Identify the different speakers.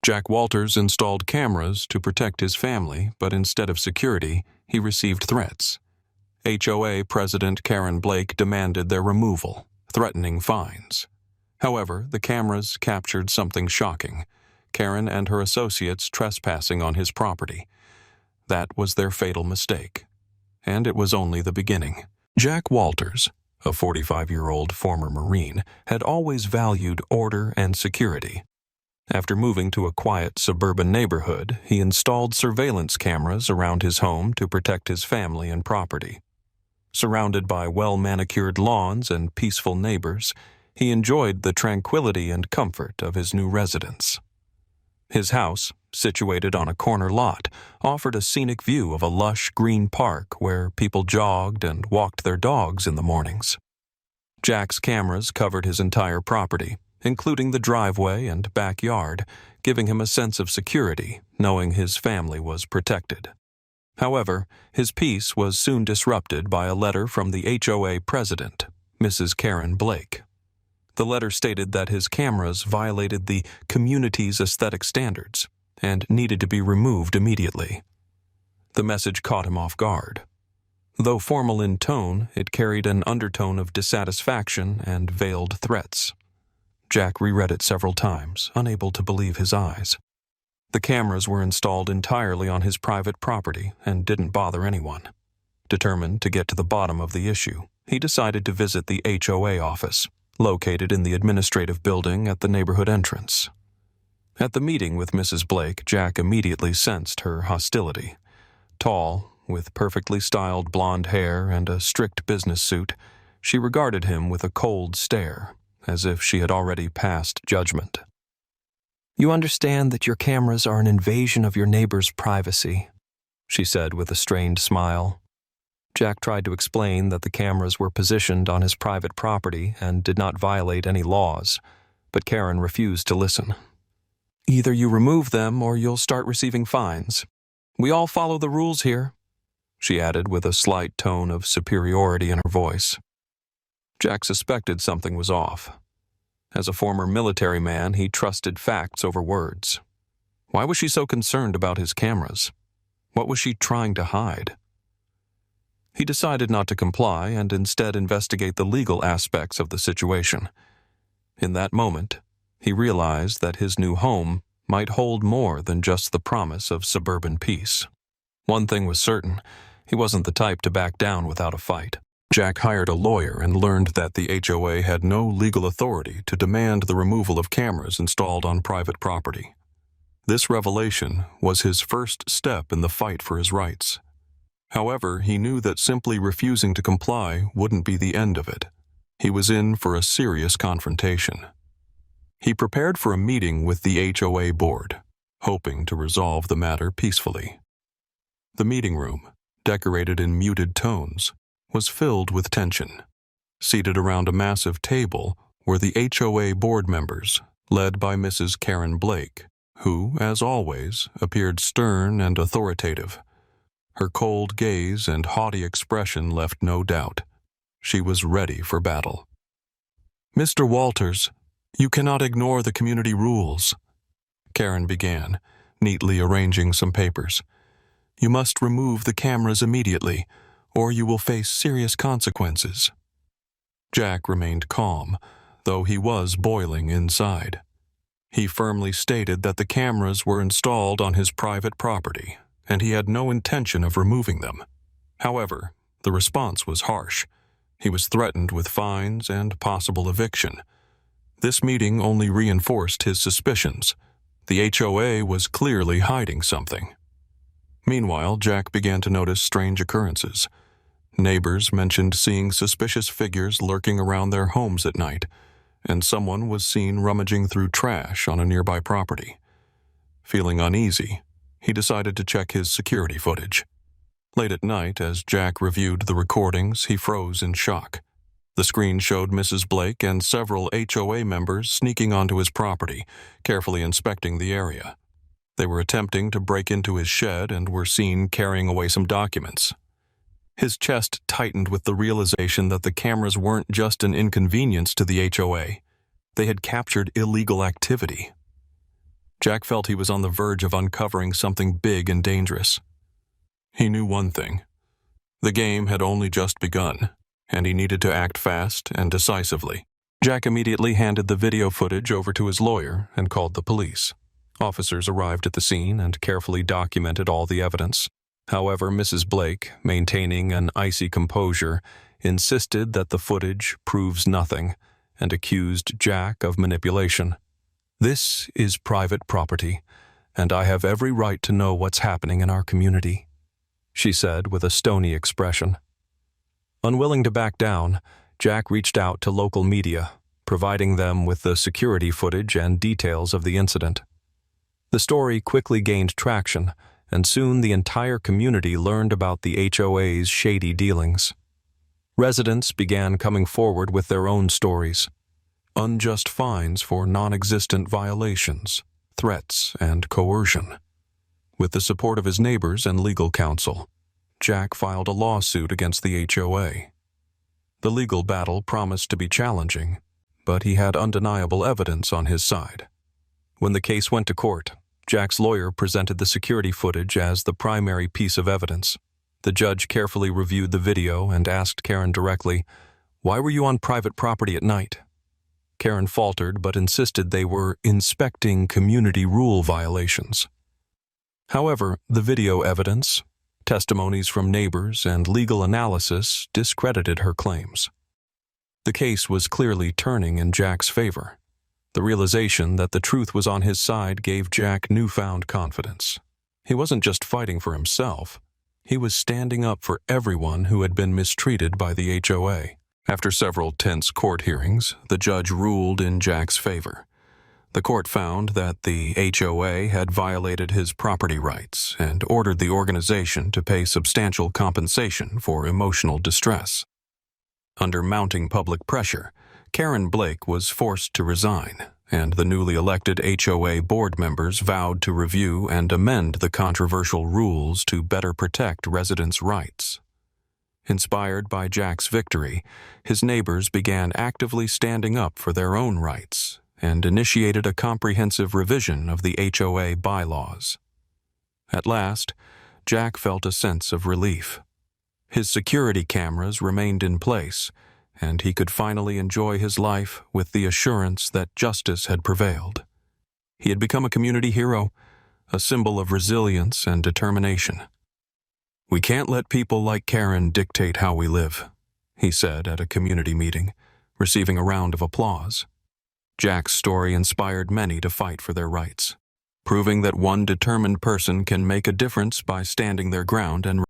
Speaker 1: Jack Walters installed cameras to protect his family, but instead of security, he received threats. HOA President Karen Blake demanded their removal, threatening fines. However, the cameras captured something shocking: Karen and her associates trespassing on his property. That was their fatal mistake. And it was only the beginning. Jack Walters, a 45-year-old former Marine, had always valued order and security. After moving to a quiet suburban neighborhood, he installed surveillance cameras around his home to protect his family and property. Surrounded by well-manicured lawns and peaceful neighbors, he enjoyed the tranquility and comfort of his new residence. His house, situated on a corner lot, offered a scenic view of a lush green park where people jogged and walked their dogs in the mornings. Jack's cameras covered his entire property, including the driveway and backyard, giving him a sense of security, knowing his family was protected. However, his peace was soon disrupted by a letter from the HOA president, Mrs. Karen Blake. The letter stated that his cameras violated the community's aesthetic standards and needed to be removed immediately. The message caught him off guard. Though formal in tone, it carried an undertone of dissatisfaction and veiled threats. Jack reread it several times, unable to believe his eyes. The cameras were installed entirely on his private property and didn't bother anyone. Determined to get to the bottom of the issue, he decided to visit the HOA office, located in the administrative building at the neighborhood entrance. At the meeting with Mrs. Blake, Jack immediately sensed her hostility. Tall, with perfectly styled blonde hair and a strict business suit, she regarded him with a cold stare, as if she had already passed judgment. "You understand that your cameras are an invasion of your neighbor's privacy," she said with a strained smile. Jack tried to explain that the cameras were positioned on his private property and did not violate any laws, but Karen refused to listen. "Either you remove them or you'll start receiving fines. We all follow the rules here," she added with a slight tone of superiority in her voice. Jack suspected something was off. As a former military man, he trusted facts over words. Why was she so concerned about his cameras? What was she trying to hide? He decided not to comply and instead investigate the legal aspects of the situation. In that moment, he realized that his new home might hold more than just the promise of suburban peace. One thing was certain: he wasn't the type to back down without a fight. Jack hired a lawyer and learned that the HOA had no legal authority to demand the removal of cameras installed on private property. This revelation was his first step in the fight for his rights. However, he knew that simply refusing to comply wouldn't be the end of it. He was in for a serious confrontation. He prepared for a meeting with the HOA board, hoping to resolve the matter peacefully. The meeting room, decorated in muted tones, was filled with tension. Seated around a massive table were the HOA board members, led by Mrs. Karen Blake, who, as always, appeared stern and authoritative. Her cold gaze and haughty expression left no doubt. She was ready for battle. "Mr. Walters, you cannot ignore the community rules," Karen began, neatly arranging some papers. "You must remove the cameras immediately, or you will face serious consequences." Jack remained calm, though he was boiling inside. He firmly stated that the cameras were installed on his private property, and he had no intention of removing them. However, the response was harsh. He was threatened with fines and possible eviction. This meeting only reinforced his suspicions. The HOA was clearly hiding something. Meanwhile, Jack began to notice strange occurrences. Neighbors mentioned seeing suspicious figures lurking around their homes at night, and someone was seen rummaging through trash on a nearby property. Feeling uneasy, he decided to check his security footage. Late at night, as Jack reviewed the recordings, he froze in shock. The screen showed Mrs. Blake and several HOA members sneaking onto his property, carefully inspecting the area. They were attempting to break into his shed and were seen carrying away some documents. His chest tightened with the realization that the cameras weren't just an inconvenience to the HOA. They had captured illegal activity. Jack felt he was on the verge of uncovering something big and dangerous. He knew one thing. The game had only just begun, and he needed to act fast and decisively. Jack immediately handed the video footage over to his lawyer and called the police. Officers arrived at the scene and carefully documented all the evidence. However, Mrs. Blake, maintaining an icy composure, insisted that the footage proves nothing and accused Jack of manipulation. "This is private property, and I have every right to know what's happening in our community," she said with a stony expression. Unwilling to back down, Jack reached out to local media, providing them with the security footage and details of the incident. The story quickly gained traction, and soon the entire community learned about the HOA's shady dealings. Residents began coming forward with their own stories. Unjust fines for non-existent violations, threats, and coercion. With the support of his neighbors and legal counsel, Jack filed a lawsuit against the HOA. The legal battle promised to be challenging, but he had undeniable evidence on his side. When the case went to court, Jack's lawyer presented the security footage as the primary piece of evidence. The judge carefully reviewed the video and asked Karen directly, "Why were you on private property at night?" Karen faltered but insisted they were inspecting community rule violations. However, the video evidence, testimonies from neighbors, and legal analysis discredited her claims. The case was clearly turning in Jack's favor. The realization that the truth was on his side gave Jack newfound confidence. He wasn't just fighting for himself. He was standing up for everyone who had been mistreated by the HOA. After several tense court hearings, the judge ruled in Jack's favor. The court found that the HOA had violated his property rights and ordered the organization to pay substantial compensation for emotional distress. Under mounting public pressure, Karen Blake was forced to resign, and the newly elected HOA board members vowed to review and amend the controversial rules to better protect residents' rights. Inspired by Jack's victory, his neighbors began actively standing up for their own rights and initiated a comprehensive revision of the HOA bylaws. At last, Jack felt a sense of relief. His security cameras remained in place, and he could finally enjoy his life with the assurance that justice had prevailed. He had become a community hero, a symbol of resilience and determination. "We can't let people like Karen dictate how we live," he said at a community meeting, receiving a round of applause. Jack's story inspired many to fight for their rights, proving that one determined person can make a difference by standing their ground and